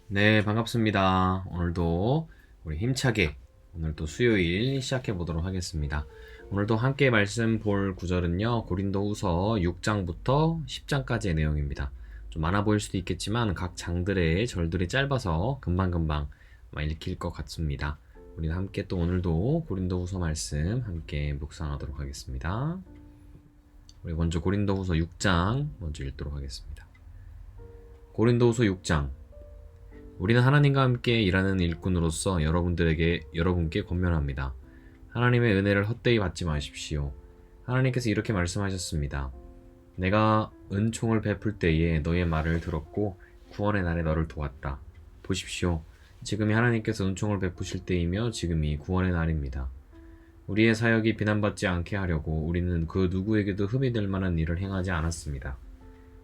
네, 반갑습니다. 오늘도 우리 힘차게 오늘도 수요일 시작해 보도록 하겠습니다. 오늘도 함께 말씀 볼 구절은요, 고린도후서 6장부터 10장까지의 내용입니다. 좀 많아 보일 수도 있겠지만 각 장들의 절들이 짧아서 금방금방 읽힐 것 같습니다. 우리는 함께 또 오늘도 고린도후서 말씀 함께 묵상하도록 하겠습니다. 우리 먼저 고린도후서 6장 먼저 읽도록 하겠습니다. 고린도후서 6장. 우리는 하나님과 함께 일하는 일꾼으로서 여러분께 권면합니다. 하나님의 은혜를 헛되이 받지 마십시오. 하나님께서 이렇게 말씀하셨습니다. 내가 은총을 베풀 때에 너의 말을 들었고 구원의 날에 너를 도왔다. 보십시오. 지금이 하나님께서 은총을 베푸실 때이며 지금이 구원의 날입니다. 우리의 사역이 비난받지 않게 하려고 우리는 그 누구에게도 흠이 될 만한 일을 행하지 않았습니다.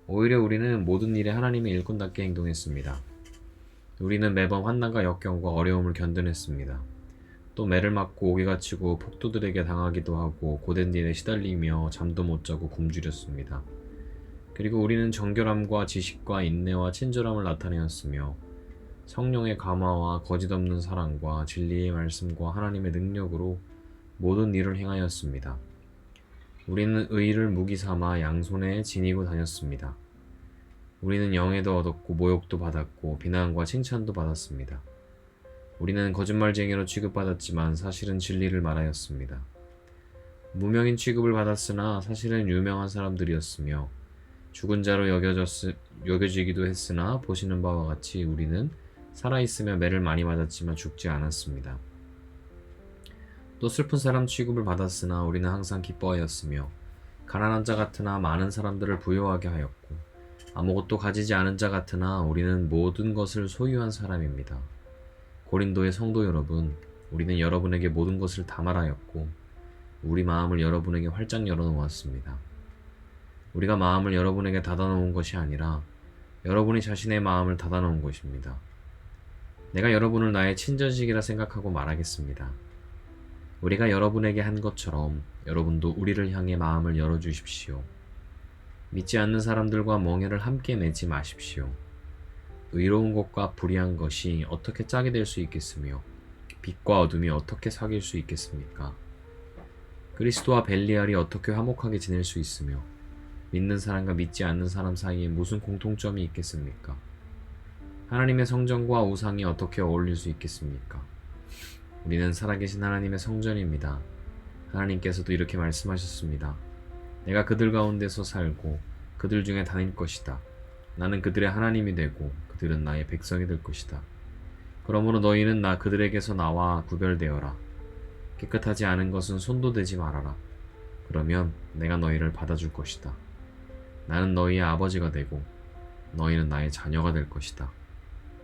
오히려 우리는 모든 일에 하나님의 일꾼답게 행동했습니다. 우리는 매번 환난과 역경과 어려움을 견뎌냈습니다. 또 매를 맞고 오기가 치고 폭도들에게 당하기도 하고 고된 일에 시달리며 잠도 못 자고 굶주렸습니다. 그리고 우리는 정결함과 지식과 인내와 친절함을 나타내었으며 성령의 감화와 거짓 없는 사랑과 진리의 말씀과 하나님의 능력으로 모든 일을 행하였습니다. 우리는 의를 무기 삼아 양손에 지니고 다녔습니다. 우리는 영예도 얻었고 모욕도 받았고 비난과 칭찬도 받았습니다. 우리는 거짓말쟁이로 취급받았지만 사실은 진리를 말하였습니다. 무명인 취급을 받았으나 사실은 유명한 사람들이었으며 죽은 자로 여겨지기도 했으나 보시는 바와 같이 우리는 살아있으며 매를 많이 맞았지만 죽지 않았습니다. 또 슬픈 사람 취급을 받았으나 우리는 항상 기뻐하였으며 가난한 자 같으나 많은 사람들을 부유하게 하였고 아무것도 가지지 않은 자 같으나 우리는 모든 것을 소유한 사람입니다. 고린도의 성도 여러분, 우리는 여러분에게 모든 것을 다 말하였고 우리 마음을 여러분에게 활짝 열어놓았습니다. 우리가 마음을 여러분에게 닫아놓은 것이 아니라 여러분이 자신의 마음을 닫아놓은 것입니다. 내가 여러분을 나의 친자식이라 생각하고 말하겠습니다. 우리가 여러분에게 한 것처럼 여러분도 우리를 향해 마음을 열어주십시오. 믿지 않는 사람들과 멍에를 함께 맺지 마십시오. 의로운 것과 불의한 것이 어떻게 짝이 될 수 있겠으며 빛과 어둠이 어떻게 사귈 수 있겠습니까? 그리스도와 벨리알이 어떻게 화목하게 지낼 수 있으며 믿는 사람과 믿지 않는 사람 사이에 무슨 공통점이 있겠습니까? 하나님의 성전과 우상이 어떻게 어울릴 수 있겠습니까? 우리는 살아계신 하나님의 성전입니다. 하나님께서도 이렇게 말씀하셨습니다. 내가 그들 가운데서 살고 그들 중에 다닐 것이다. 나는 그들의 하나님이 되고 그들은 나의 백성이 될 것이다. 그러므로 너희는 그들에게서 나와 구별되어라. 깨끗하지 않은 것은 손도 대지 말아라. 그러면 내가 너희를 받아줄 것이다. 나는 너희의 아버지가 되고 너희는 나의 자녀가 될 것이다.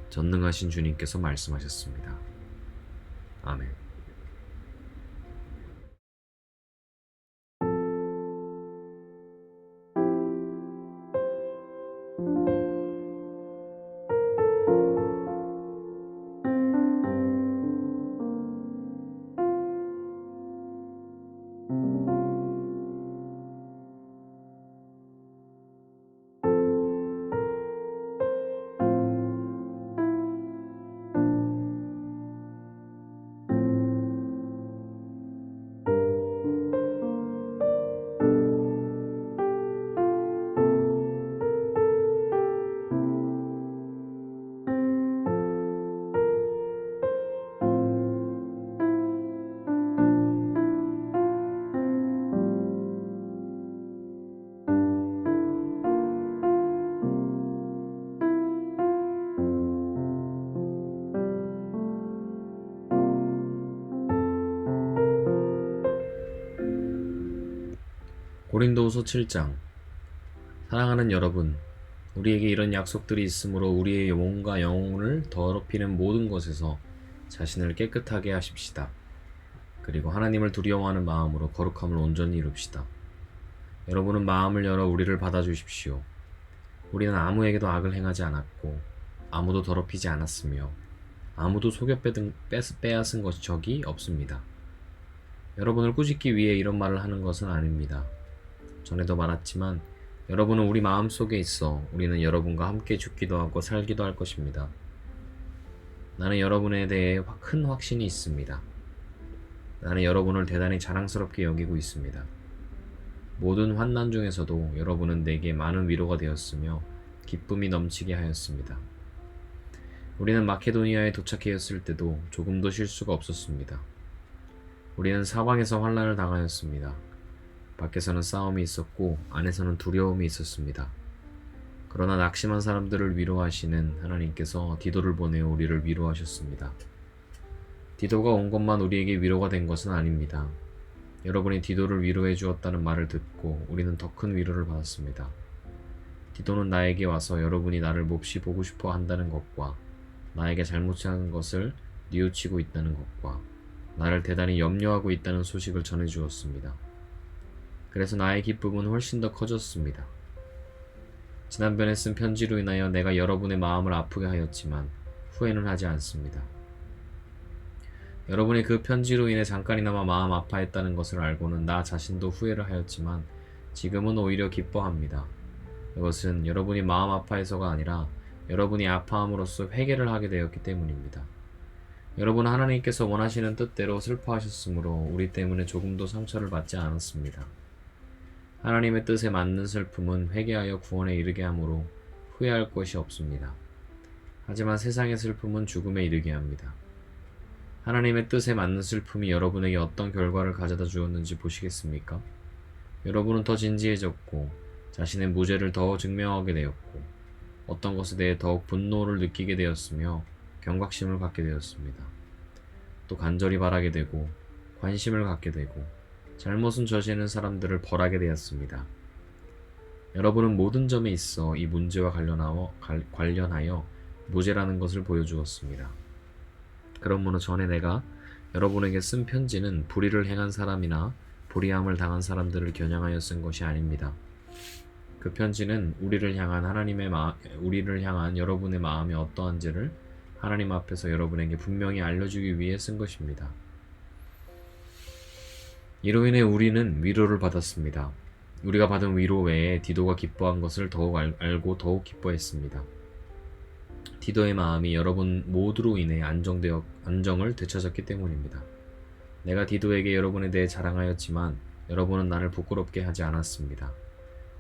전능하신 주님께서 말씀하셨습니다. 아멘. 고린도후서 7장. 사랑하는 여러분, 우리에게 이런 약속들이 있으므로 우리의 몸과 영혼을 더럽히는 모든 것에서 자신을 깨끗하게 하십시다. 그리고 하나님을 두려워하는 마음으로 거룩함을 온전히 이룹시다. 여러분은 마음을 열어 우리를 받아주십시오. 우리는 아무에게도 악을 행하지 않았고 아무도 더럽히지 않았으며 아무도 속여 빼앗은 것이 적이 없습니다. 여러분을 꾸짖기 위해 이런 말을 하는 것은 아닙니다. 전에도 말했지만 여러분은 우리 마음속에 있어 우리는 여러분과 함께 죽기도 하고 살기도 할 것입니다. 나는 여러분에 대해 큰 확신이 있습니다. 나는 여러분을 대단히 자랑스럽게 여기고 있습니다. 모든 환난 중에서도 여러분은 내게 많은 위로가 되었으며 기쁨이 넘치게 하였습니다. 우리는 마케도니아에 도착하였을 때도 조금도 쉴 수가 없었습니다. 우리는 사방에서 환난을 당하였습니다. 밖에서는 싸움이 있었고 안에서는 두려움이 있었습니다. 그러나 낙심한 사람들을 위로하시는 하나님께서 디도를 보내어 우리를 위로하셨습니다. 디도가 온 것만 우리에게 위로가 된 것은 아닙니다. 여러분이 디도를 위로해 주었다는 말을 듣고 우리는 더 큰 위로를 받았습니다. 디도는 나에게 와서 여러분이 나를 몹시 보고 싶어 한다는 것과 나에게 잘못한 것을 뉘우치고 있다는 것과 나를 대단히 염려하고 있다는 소식을 전해 주었습니다. 그래서 나의 기쁨은 훨씬 더 커졌습니다. 지난번에 쓴 편지로 인하여 내가 여러분의 마음을 아프게 하였지만 후회는 하지 않습니다. 여러분이 그 편지로 인해 잠깐이나마 마음 아파했다는 것을 알고는 나 자신도 후회를 하였지만 지금은 오히려 기뻐합니다. 이것은 여러분이 마음 아파해서가 아니라 여러분이 아파함으로써 회개를 하게 되었기 때문입니다. 여러분 하나님께서 원하시는 뜻대로 슬퍼하셨으므로 우리 때문에 조금도 상처를 받지 않았습니다. 하나님의 뜻에 맞는 슬픔은 회개하여 구원에 이르게 하므로 후회할 것이 없습니다. 하지만 세상의 슬픔은 죽음에 이르게 합니다. 하나님의 뜻에 맞는 슬픔이 여러분에게 어떤 결과를 가져다 주었는지 보시겠습니까? 여러분은 더 진지해졌고 자신의 무죄를 더 증명하게 되었고 어떤 것에 대해 더욱 분노를 느끼게 되었으며 경각심을 갖게 되었습니다. 또 간절히 바라게 되고 관심을 갖게 되고 잘못은 저지르는 사람들을 벌하게 되었습니다. 여러분은 모든 점에 있어 이 문제와 관련하여 무죄라는 것을 보여주었습니다. 그러므로 전에 내가 여러분에게 쓴 편지는 불의를 행한 사람이나 불의함을 당한 사람들을 겨냥하여 쓴 것이 아닙니다. 그 편지는 우리를 향한 여러분의 마음이 어떠한지를 하나님 앞에서 여러분에게 분명히 알려주기 위해 쓴 것입니다. 이로 인해 우리는 위로를 받았습니다. 우리가 받은 위로 외에 디도가 기뻐한 것을 더욱 알고 더욱 기뻐했습니다. 디도의 마음이 여러분 모두로 인해 안정을 되찾았기 때문입니다. 내가 디도에게 여러분에 대해 자랑하였지만 여러분은 나를 부끄럽게 하지 않았습니다.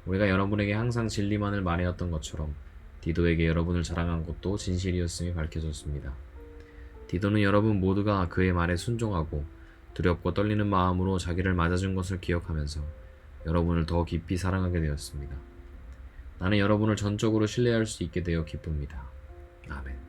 우리가 여러분에게 항상 진리만을 말하였던 것처럼 디도에게 여러분을 자랑한 것도 진실이었음이 밝혀졌습니다. 디도는 여러분 모두가 그의 말에 순종하고 두렵고 떨리는 마음으로 자기를 맞아준 것을 기억하면서 여러분을 더 깊이 사랑하게 되었습니다. 나는 여러분을 전적으로 신뢰할 수 있게 되어 기쁩니다. 아멘.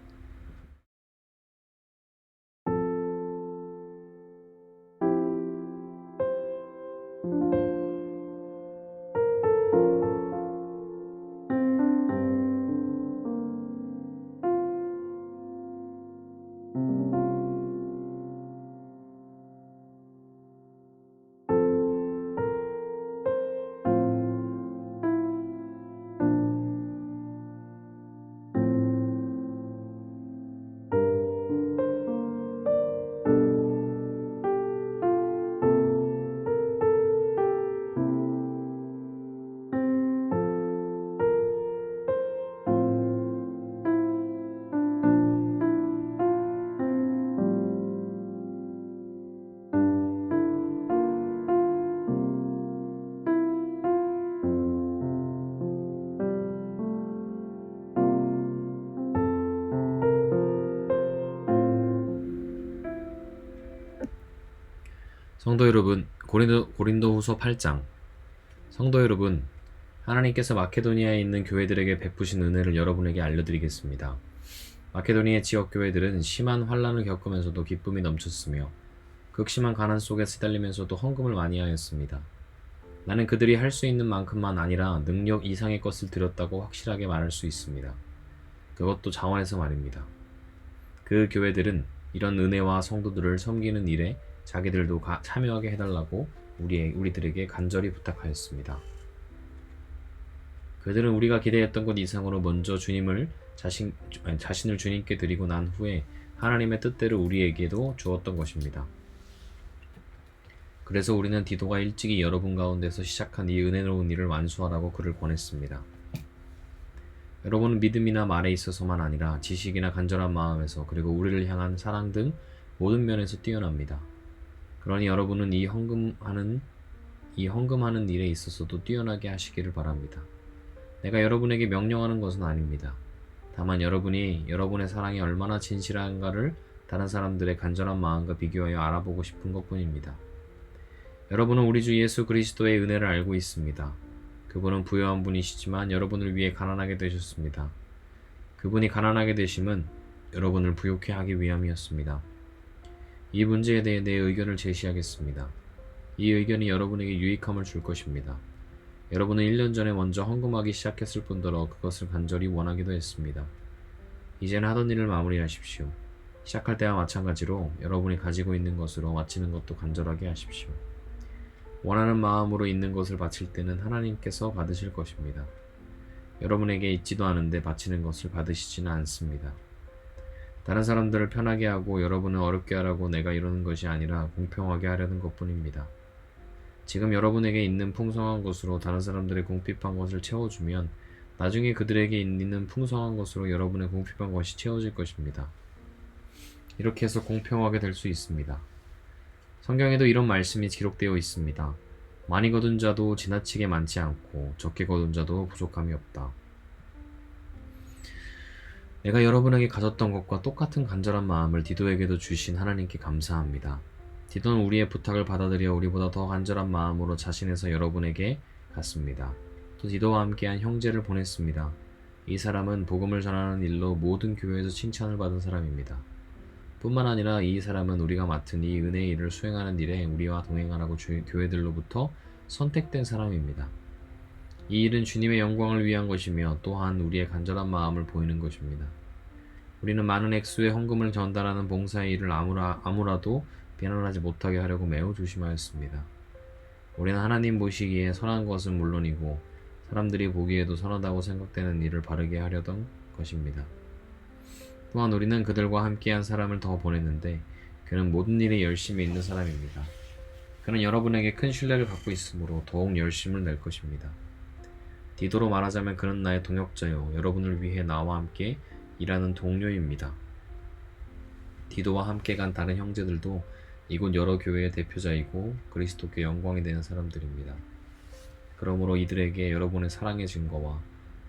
성도 여러분, 고린도후서 8장. 성도 여러분, 하나님께서 마케도니아에 있는 교회들에게 베푸신 은혜를 여러분에게 알려드리겠습니다. 마케도니아 지역 교회들은 심한 환난을 겪으면서도 기쁨이 넘쳤으며 극심한 가난 속에 시달리면서도 헌금을 많이 하였습니다. 나는 그들이 할 수 있는 만큼만 아니라 능력 이상의 것을 드렸다고 확실하게 말할 수 있습니다. 그것도 자원에서 말입니다. 그 교회들은 이런 은혜와 성도들을 섬기는 일에 자기들도 참여하게 해달라고 우리들에게 간절히 부탁하였습니다. 그들은 우리가 기대했던 것 이상으로 먼저 자신을 주님께 드리고 난 후에 하나님의 뜻대로 우리에게도 주었던 것입니다. 그래서 우리는 디도가 일찍이 여러분 가운데서 시작한 이 은혜로운 일을 완수하라고 그를 권했습니다. 여러분은 믿음이나 말에 있어서만 아니라 지식이나 간절한 마음에서 그리고 우리를 향한 사랑 등 모든 면에서 뛰어납니다. 그러니 여러분은 이 헌금하는 일에 있어서도 뛰어나게 하시기를 바랍니다. 내가 여러분에게 명령하는 것은 아닙니다. 다만 여러분이 여러분의 사랑이 얼마나 진실한가를 다른 사람들의 간절한 마음과 비교하여 알아보고 싶은 것뿐입니다. 여러분은 우리 주 예수 그리스도의 은혜를 알고 있습니다. 그분은 부유한 분이시지만 여러분을 위해 가난하게 되셨습니다. 그분이 가난하게 되심은 여러분을 부유케 하기 위함이었습니다. 이 문제에 대해 내 의견을 제시하겠습니다. 이 의견이 여러분에게 유익함을 줄 것입니다. 여러분은 1년 전에 먼저 헌금하기 시작했을 뿐더러 그것을 간절히 원하기도 했습니다. 이제는 하던 일을 마무리하십시오. 시작할 때와 마찬가지로 여러분이 가지고 있는 것으로 마치는 것도 간절하게 하십시오. 원하는 마음으로 있는 것을 바칠 때는 하나님께서 받으실 것입니다. 여러분에게 있지도 않은데 바치는 것을 받으시지는 않습니다. 다른 사람들을 편하게 하고 여러분을 어렵게 하라고 내가 이러는 것이 아니라 공평하게 하려는 것뿐입니다. 지금 여러분에게 있는 풍성한 것으로 다른 사람들의 궁핍한 것을 채워주면 나중에 그들에게 있는 풍성한 것으로 여러분의 궁핍한 것이 채워질 것입니다. 이렇게 해서 공평하게 될 수 있습니다. 성경에도 이런 말씀이 기록되어 있습니다. 많이 거둔 자도 지나치게 많지 않고 적게 거둔 자도 부족함이 없다. 내가 여러분에게 가졌던 것과 똑같은 간절한 마음을 디도에게도 주신 하나님께 감사합니다. 디도는 우리의 부탁을 받아들여 우리보다 더 간절한 마음으로 자신에서 여러분에게 갔습니다. 또 디도와 함께한 형제를 보냈습니다. 이 사람은 복음을 전하는 일로 모든 교회에서 칭찬을 받은 사람입니다. 뿐만 아니라 이 사람은 우리가 맡은 이 은혜의 일을 수행하는 일에 우리와 동행하라고 교회들로부터 선택된 사람입니다. 이 일은 주님의 영광을 위한 것이며 또한 우리의 간절한 마음을 보이는 것입니다. 우리는 많은 액수의 헌금을 전달하는 봉사의 일을 아무라도 비난하지 못하게 하려고 매우 조심하였습니다. 우리는 하나님 보시기에 선한 것은 물론이고 사람들이 보기에도 선하다고 생각되는 일을 바르게 하려던 것입니다. 또한 우리는 그들과 함께한 사람을 더 보냈는데 그는 모든 일에 열심히 있는 사람입니다. 그는 여러분에게 큰 신뢰를 갖고 있으므로 더욱 열심을 낼 것입니다. 디도로 말하자면 그는 나의 동역자요 여러분을 위해 나와 함께 일하는 동료입니다. 디도와 함께 간 다른 형제들도 이곳 여러 교회의 대표자이고 그리스도께 영광이 되는 사람들입니다. 그러므로 이들에게 여러분의 사랑의 증거와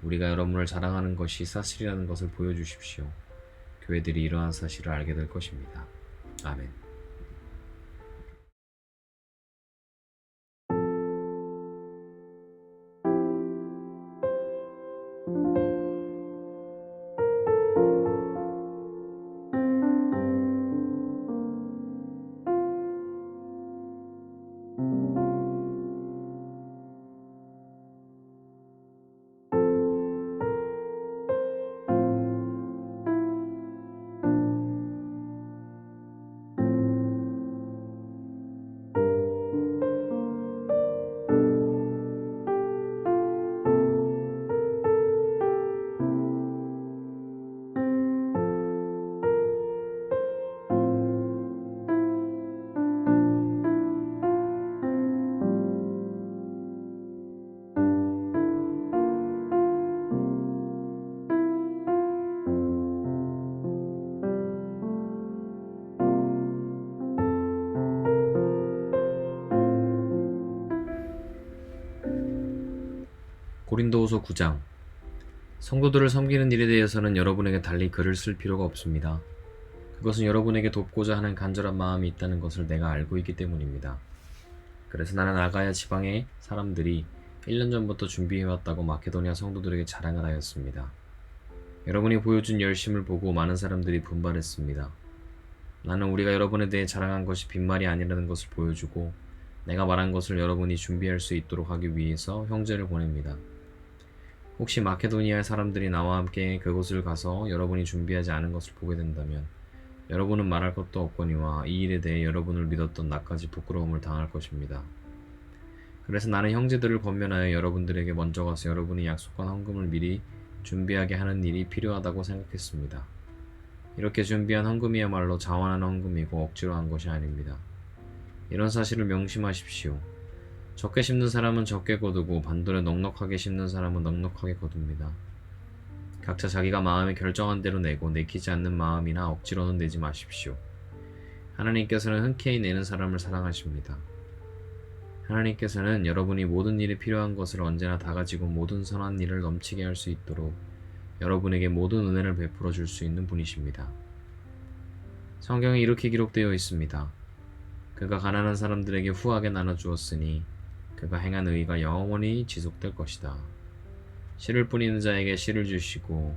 우리가 여러분을 자랑하는 것이 사실이라는 것을 보여주십시오. 교회들이 이러한 사실을 알게 될 것입니다. 아멘. 고린도후서 9장. 성도들을 섬기는 일에 대해서는 여러분에게 달리 글을 쓸 필요가 없습니다. 그것은 여러분에게 돕고자 하는 간절한 마음이 있다는 것을 내가 알고 있기 때문입니다. 그래서 나는 아가야 지방의 사람들이 1년 전부터 준비해왔다고 마케도니아 성도들에게 자랑을 하였습니다. 여러분이 보여준 열심을 보고 많은 사람들이 분발했습니다. 나는 우리가 여러분에 대해 자랑한 것이 빈말이 아니라는 것을 보여주고 내가 말한 것을 여러분이 준비할 수 있도록 하기 위해서 형제를 보냅니다. 혹시 마케도니아의 사람들이 나와 함께 그곳을 가서 여러분이 준비하지 않은 것을 보게 된다면 여러분은 말할 것도 없거니와 이 일에 대해 여러분을 믿었던 나까지 부끄러움을 당할 것입니다. 그래서 나는 형제들을 권면하여 여러분들에게 먼저 가서 여러분이 약속한 헌금을 미리 준비하게 하는 일이 필요하다고 생각했습니다. 이렇게 준비한 헌금이야말로 자원한 헌금이고 억지로 한 것이 아닙니다. 이런 사실을 명심하십시오. 적게 심는 사람은 적게 거두고 반대로 넉넉하게 심는 사람은 넉넉하게 거둡니다. 각자 자기가 마음에 결정한 대로 내고 내키지 않는 마음이나 억지로는 내지 마십시오. 하나님께서는 흔쾌히 내는 사람을 사랑하십니다. 하나님께서는 여러분이 모든 일에 필요한 것을 언제나 다 가지고 모든 선한 일을 넘치게 할 수 있도록 여러분에게 모든 은혜를 베풀어 줄 수 있는 분이십니다. 성경에 이렇게 기록되어 있습니다. 그가 가난한 사람들에게 후하게 나눠주었으니 그가 행한 의가 영원히 지속될 것이다. 씨를 뿌리는 자에게 씨를 주시고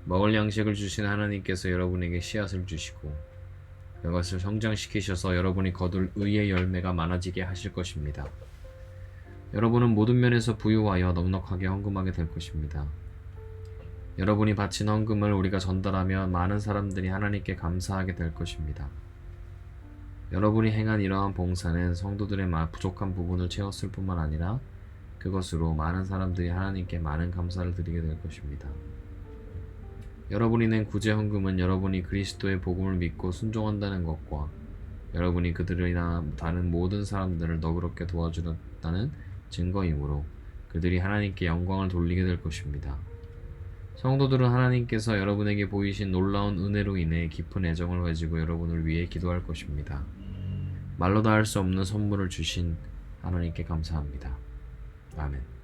먹을 양식을 주신 하나님께서 여러분에게 씨앗을 주시고 그것을 성장시키셔서 여러분이 거둘 의의 열매가 많아지게 하실 것입니다. 여러분은 모든 면에서 부유하여 넉넉하게 헌금하게 될 것입니다. 여러분이 바친 헌금을 우리가 전달하면 많은 사람들이 하나님께 감사하게 될 것입니다. 여러분이 행한 이러한 봉사는 성도들의 부족한 부분을 채웠을 뿐만 아니라 그것으로 많은 사람들이 하나님께 많은 감사를 드리게 될 것입니다. 여러분이 낸 구제 헌금은 여러분이 그리스도의 복음을 믿고 순종한다는 것과 여러분이 그들이나 다른 모든 사람들을 너그럽게 도와주었다는 증거이므로 그들이 하나님께 영광을 돌리게 될 것입니다. 성도들은 하나님께서 여러분에게 보이신 놀라운 은혜로 인해 깊은 애정을 가지고 여러분을 위해 기도할 것입니다. 말로 다 할 수 없는 선물을 주신 하나님께 감사합니다. 아멘.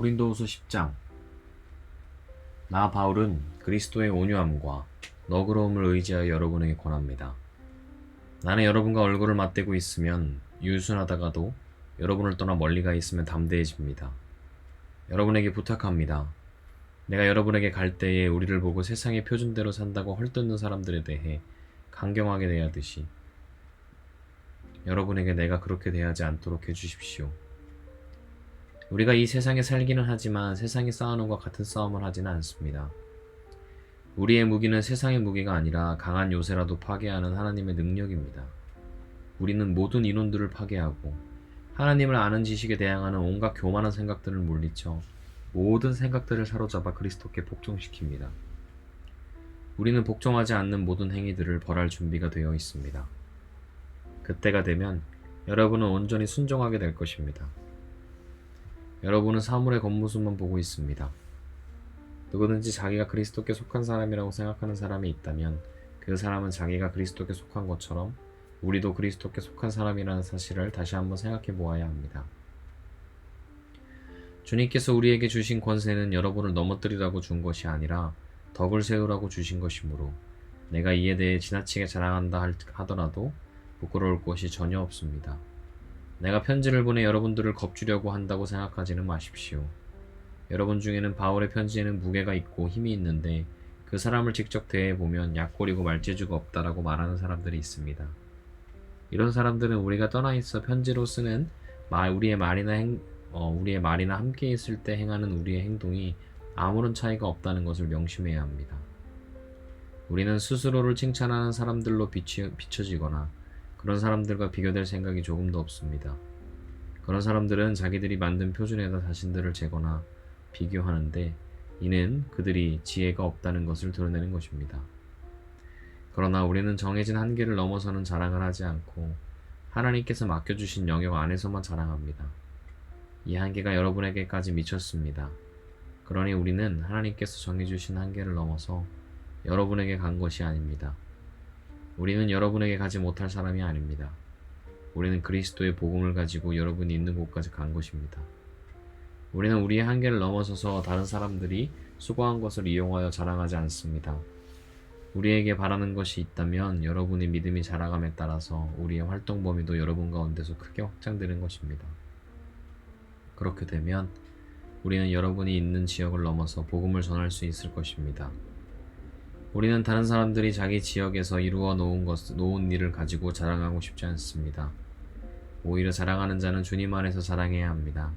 고린도후서 10장. 나 바울은 그리스도의 온유함과 너그러움을 의지하여 여러분에게 권합니다. 나는 여러분과 얼굴을 맞대고 있으면 유순하다가도 여러분을 떠나 멀리 가 있으면 담대해집니다. 여러분에게 부탁합니다. 내가 여러분에게 갈 때에 우리를 보고 세상의 표준대로 산다고 헐뜯는 사람들에 대해 강경하게 대하듯이 여러분에게 내가 그렇게 대하지 않도록 해주십시오. 우리가 이 세상에 살기는 하지만 세상이 쌓아놓은 것 같은 싸움을 하지는 않습니다. 우리의 무기는 세상의 무기가 아니라 강한 요새라도 파괴하는 하나님의 능력입니다. 우리는 모든 이론들을 파괴하고 하나님을 아는 지식에 대항하는 온갖 교만한 생각들을 물리쳐 모든 생각들을 사로잡아 그리스도께 복종시킵니다. 우리는 복종하지 않는 모든 행위들을 벌할 준비가 되어 있습니다. 그때가 되면 여러분은 온전히 순종하게 될 것입니다. 여러분은 사물의 겉모습만 보고 있습니다. 누구든지 자기가 그리스도께 속한 사람이라고 생각하는 사람이 있다면 그 사람은 자기가 그리스도께 속한 것처럼 우리도 그리스도께 속한 사람이라는 사실을 다시 한번 생각해 보아야 합니다. 주님께서 우리에게 주신 권세는 여러분을 넘어뜨리라고 준 것이 아니라 덕을 세우라고 주신 것이므로 내가 이에 대해 지나치게 자랑한다 하더라도 부끄러울 것이 전혀 없습니다. 내가 편지를 보내 여러분들을 겁주려고 한다고 생각하지는 마십시오. 여러분 중에는 바울의 편지에는 무게가 있고 힘이 있는데 그 사람을 직접 대해보면 약골이고 말재주가 없다라고 말하는 사람들이 있습니다. 이런 사람들은 우리가 떠나 있어 편지로 쓰는 우리의 말이나 함께 있을 때 행하는 우리의 행동이 아무런 차이가 없다는 것을 명심해야 합니다. 우리는 스스로를 칭찬하는 사람들로 비춰지거나 그런 사람들과 비교될 생각이 조금도 없습니다. 그런 사람들은 자기들이 만든 표준에다 자신들을 재거나 비교하는데 이는 그들이 지혜가 없다는 것을 드러내는 것입니다. 그러나 우리는 정해진 한계를 넘어서는 자랑을 하지 않고 하나님께서 맡겨주신 영역 안에서만 자랑합니다. 이 한계가 여러분에게까지 미쳤습니다. 그러니 우리는 하나님께서 정해주신 한계를 넘어서 여러분에게 간 것이 아닙니다. 우리는 여러분에게 가지 못할 사람이 아닙니다. 우리는 그리스도의 복음을 가지고 여러분이 있는 곳까지 간 것입니다. 우리는 우리의 한계를 넘어서서 다른 사람들이 수고한 것을 이용하여 자랑하지 않습니다. 우리에게 바라는 것이 있다면 여러분의 믿음이 자라감에 따라서 우리의 활동 범위도 여러분 가운데서 크게 확장되는 것입니다. 그렇게 되면 우리는 여러분이 있는 지역을 넘어서 복음을 전할 수 있을 것입니다. 우리는 다른 사람들이 자기 지역에서 이루어 놓은 일을 가지고 자랑하고 싶지 않습니다. 오히려 자랑하는 자는 주님 안에서 자랑해야 합니다.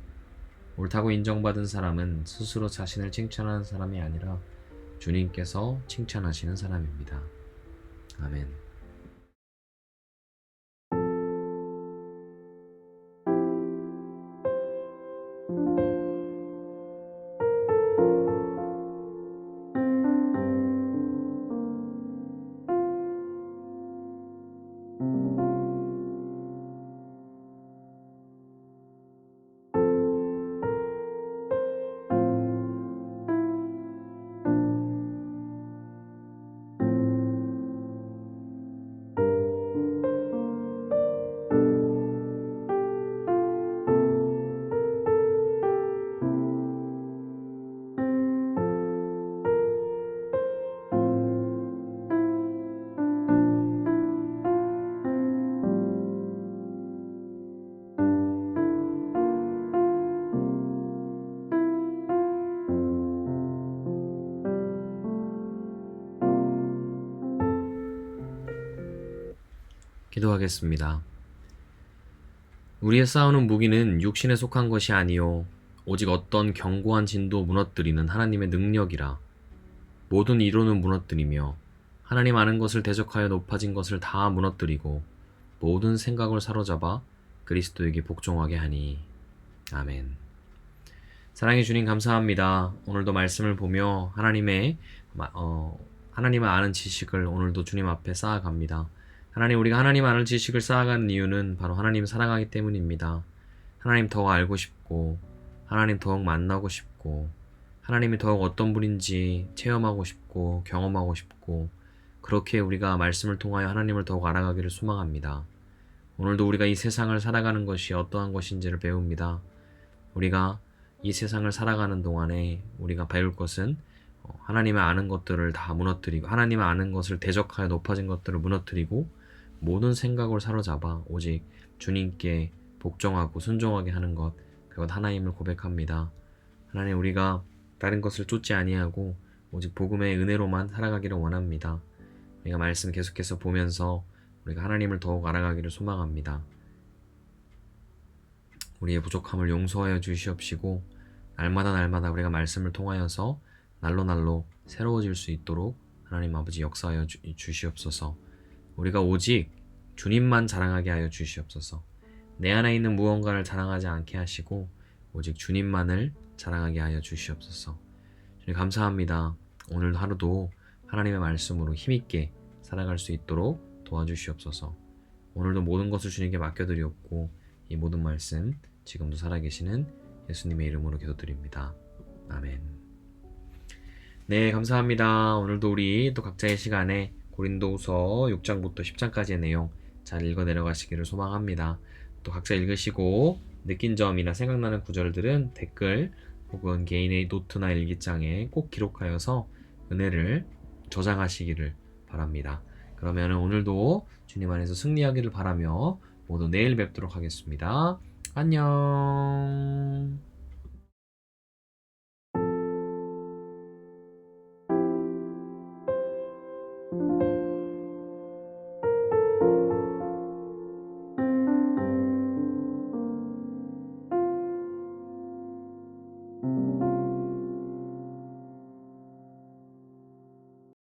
옳다고 인정받은 사람은 스스로 자신을 칭찬하는 사람이 아니라 주님께서 칭찬하시는 사람입니다. 아멘. 기도하겠습니다. 우리의 싸우는 무기는 육신에 속한 것이 아니요 오직 어떤 견고한 진도 무너뜨리는 하나님의 능력이라. 모든 이론은 무너뜨리며 하나님 아는 것을 대적하여 높아진 것을 다 무너뜨리고 모든 생각을 사로잡아 그리스도에게 복종하게 하니. 아멘. 사랑의 주님 감사합니다. 오늘도 말씀을 보며 하나님을 아는 지식을 오늘도 주님 앞에 쌓아갑니다. 하나님, 우리가 하나님 아는 지식을 쌓아가는 이유는 바로 하나님을 사랑하기 때문입니다. 하나님 더욱 알고 싶고 하나님 더욱 만나고 싶고 하나님이 더욱 어떤 분인지 체험하고 싶고 경험하고 싶고 그렇게 우리가 말씀을 통하여 하나님을 더욱 알아가기를 소망합니다. 오늘도 우리가 이 세상을 살아가는 것이 어떠한 것인지를 배웁니다. 우리가 이 세상을 살아가는 동안에 우리가 배울 것은 하나님의 아는 것들을 다 무너뜨리고 하나님의 아는 것을 대적하여 높아진 것들을 무너뜨리고 모든 생각을 사로잡아 오직 주님께 복종하고 순종하게 하는 것, 그것 하나님을 고백합니다. 하나님, 우리가 다른 것을 쫓지 아니하고 오직 복음의 은혜로만 살아가기를 원합니다. 우리가 말씀 계속해서 보면서 우리가 하나님을 더욱 알아가기를 소망합니다. 우리의 부족함을 용서하여 주시옵시고 날마다 우리가 말씀을 통하여서 날로 새로워질 수 있도록 하나님 아버지 역사하여 주시옵소서. 우리가 오직 주님만 자랑하게 하여 주시옵소서. 내 안에 있는 무언가를 자랑하지 않게 하시고 오직 주님만을 자랑하게 하여 주시옵소서. 주님 감사합니다. 오늘 하루도 하나님의 말씀으로 힘있게 살아갈 수 있도록 도와주시옵소서. 오늘도 모든 것을 주님께 맡겨드리옵고 이 모든 말씀 지금도 살아계시는 예수님의 이름으로 기도드립니다. 아멘. 네, 감사합니다. 오늘도 우리 또 각자의 시간에 고린도후서 6장부터 10장까지의 내용 잘 읽어 내려가시기를 소망합니다. 또 각자 읽으시고 느낀 점이나 생각나는 구절들은 댓글 혹은 개인의 노트나 일기장에 꼭 기록하여서 은혜를 저장하시기를 바랍니다. 그러면 오늘도 주님 안에서 승리하기를 바라며 모두 내일 뵙도록 하겠습니다. 안녕.